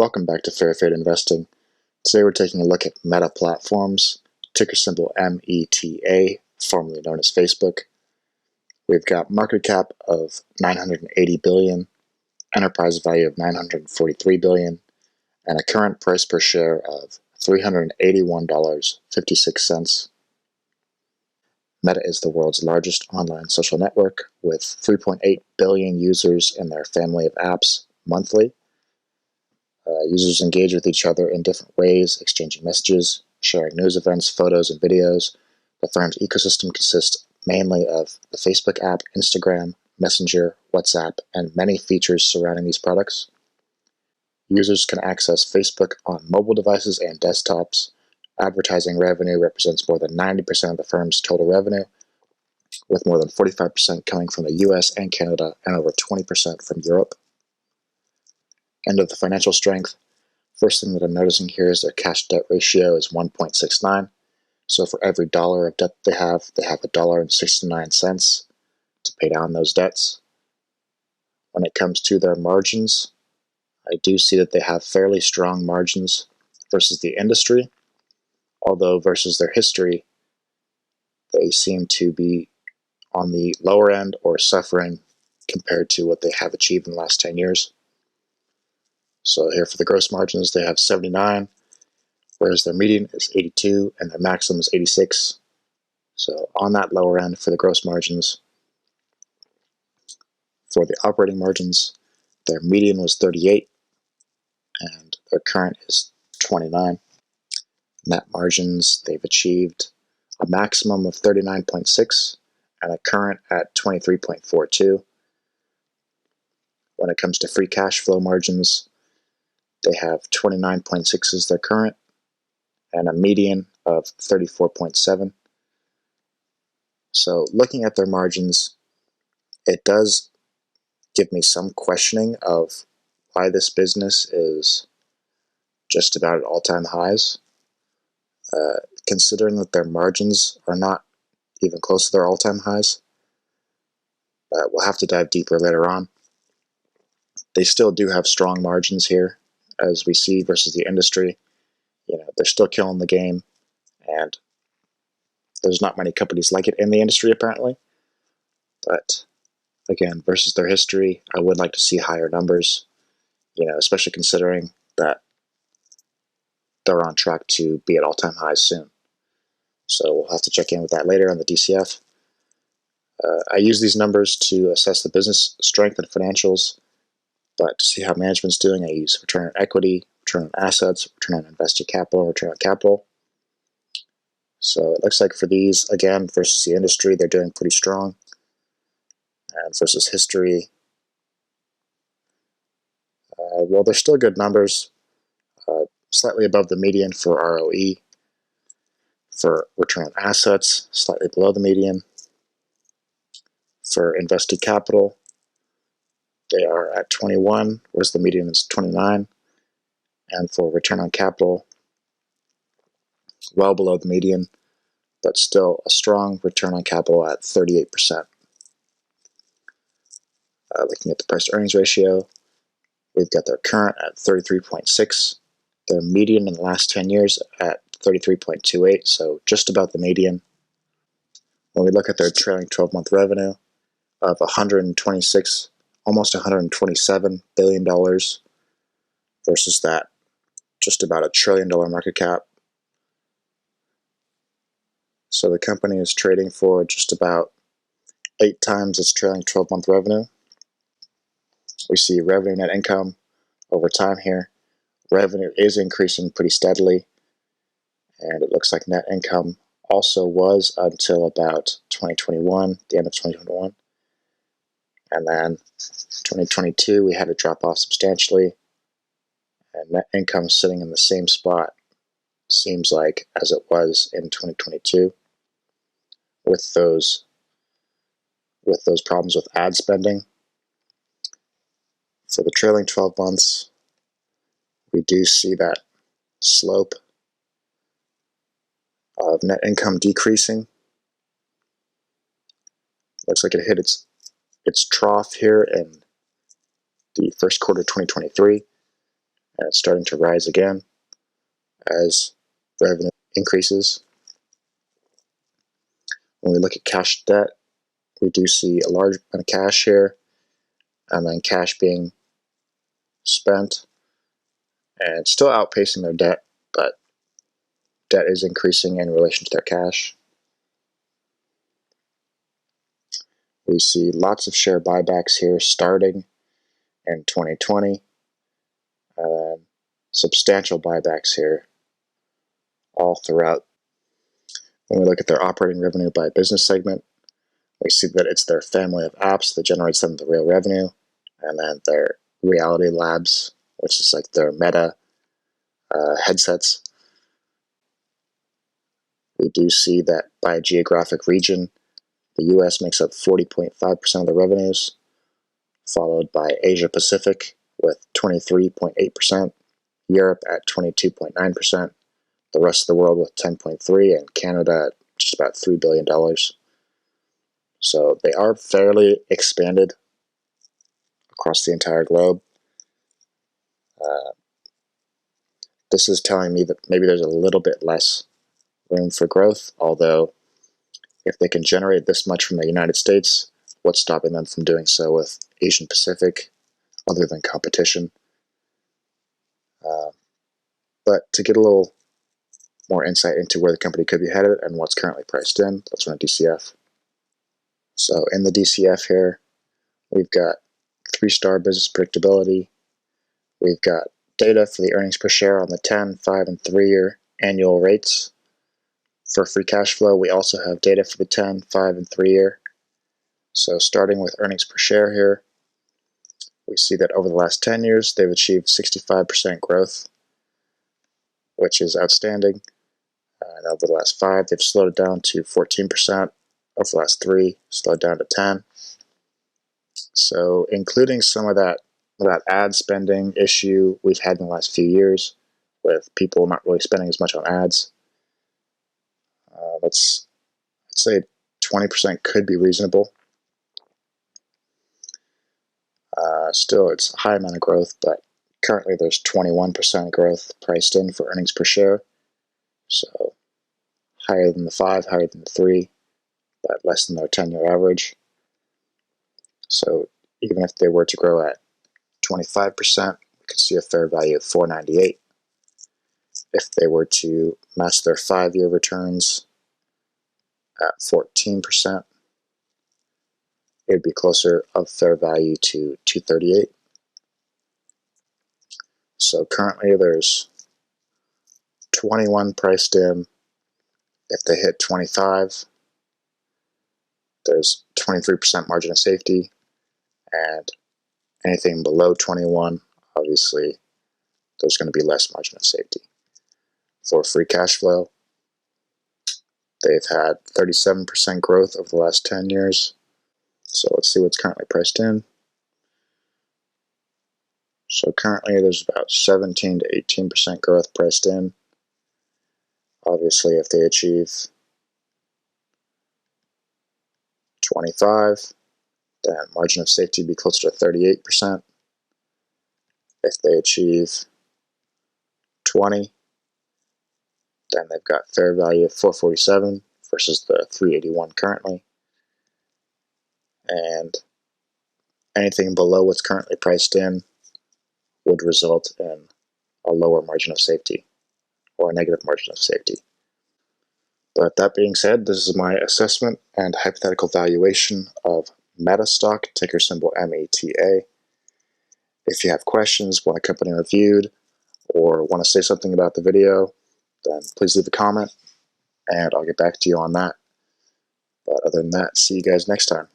Welcome back to Fair Trade Investing. Today we're taking a look at Meta Platforms, ticker symbol META, formerly known as Facebook. We've got market cap of $980 billion, enterprise value of $943 billion, and a current price per share of $381.56. Meta is the world's largest online social network with 3.8 billion users in their family of apps monthly. Users engage with each other in different ways, exchanging messages, sharing news events, photos, and videos. The firm's ecosystem consists mainly of the Facebook app, Instagram, Messenger, WhatsApp, and many features surrounding these products. Users can access Facebook on mobile devices and desktops. Advertising revenue represents more than 90% of the firm's total revenue, with more than 45% coming from the US and Canada and over 20% from Europe. End of the financial strength. First thing that I'm noticing here is their cash debt ratio is 1.69. So for every dollar of debt they have $1.69 to pay down those debts. When it comes to their margins, I do see that they have fairly strong margins versus the industry, although versus their history, they seem to be on the lower end or suffering compared to what they have achieved in the last 10 years. So here for the gross margins, they have 79, whereas their median is 82 and their maximum is 86. So on that lower end for the gross margins. For the operating margins, their median was 38 and their current is 29. Net margins, they've achieved a maximum of 39.6 and a current at 23.42. When it comes to free cash flow margins, they have 29.6 as their current and a median of 34.7. So looking at their margins, it does give me some questioning of why this business is just about at all-time highs, considering that their margins are not even close to their all-time highs. We'll have to dive deeper later on. They still do have strong margins here, as we see versus the industry. They're still killing the game, and there's not many companies like it in the industry apparently. But again, versus their history, I would like to see higher numbers, especially considering that they're on track to be at all-time highs soon. So we'll have to check in with that later on the DCF. I use these numbers to assess the business strength and financials, but to see how management's doing, I use return on equity, return on assets, return on invested capital, return on capital. So it looks like for these, again, versus the industry, they're doing pretty strong. And versus history, well, they're still good numbers, slightly above the median for ROE. For return on assets, slightly below the median. For invested capital, they are at 21, whereas the median is 29. And for return on capital, well below the median, but still a strong return on capital at 38%. Looking at the price to earnings ratio, we've got their current at 33.6, their median in the last 10 years at 33.28, so just about the median. When we look at their trailing 12-month revenue of 126, almost $127 billion versus that just about $1 trillion market cap. So the company is trading for just about 8 times its trailing 12-month revenue. We see revenue net income over time here. Revenue is increasing pretty steadily, and it looks like net income also was until about 2021, the end of 2021. And then 2022, we had to drop off substantially, and net income sitting in the same spot, seems like, as it was in 2022, with those problems with ad spending. For the trailing 12 months, we do see that slope of net income decreasing. Looks like it hit its trough here in the first quarter of 2023, and it's starting to rise again as revenue increases. When we look at cash debt, we do see a large amount of cash here, and then cash being spent and still outpacing their debt, but debt is increasing in relation to their cash. We see lots of share buybacks here starting in 2020, and substantial buybacks here all throughout. When we look at their operating revenue by business segment, we see that it's their family of apps that generates them the real revenue, and then their reality labs, which is like their meta headsets. We do see that by geographic region, the US makes up 40.5% of the revenues, followed by Asia Pacific with 23.8%, Europe at 22.9%, the rest of the world with 10.3%, and Canada at just about $3 billion. So they are fairly expanded across the entire globe. This is telling me that maybe there's a little bit less room for growth, although if they can generate this much from the United States, what's stopping them from doing so with Asian Pacific other than competition? But to get a little more insight into where the company could be headed and what's currently priced in, let's run a DCF. So in the DCF here, we've got 3-star business predictability. We've got data for the earnings per share on the 10, 5, and 3-year annual rates. For free cash flow, we also have data for the 10, 5, and 3-year. So starting with earnings per share here, we see that over the last 10 years, they've achieved 65% growth, which is outstanding. And over the last 5, they've slowed it down to 14%. Over the last 3, slowed down to 10. So including some of that ad spending issue we've had in the last few years, with people not really spending as much on ads, let's say 20% could be reasonable. Still, it's a high amount of growth, but currently there's 21% growth priced in for earnings per share. So higher than the 5, higher than the 3, but less than their 10-year average. So even if they were to grow at 25%, we could see a fair value of $4.98. If they were to match their 5-year returns at 14%, it would be closer of fair value to $2.38. So currently there's 21 priced in. If they hit 25, there's 23% margin of safety, and anything below 21, obviously, there's going to be less margin of safety. For free cash flow, they've had 37% growth over the last 10 years. So let's see what's currently priced in. So currently there's about 17 to 18% growth priced in. Obviously, if they achieve 25, then margin of safety would be closer to 38%. If they achieve 20, then they've got fair value of 447 versus the 381 currently. And anything below what's currently priced in would result in a lower margin of safety or a negative margin of safety. But that being said, this is my assessment and hypothetical valuation of Meta stock, ticker symbol META. If you have questions, want a company reviewed, or want to say something about the video, then please leave a comment and I'll get back to you on that. But other than that, see you guys next time.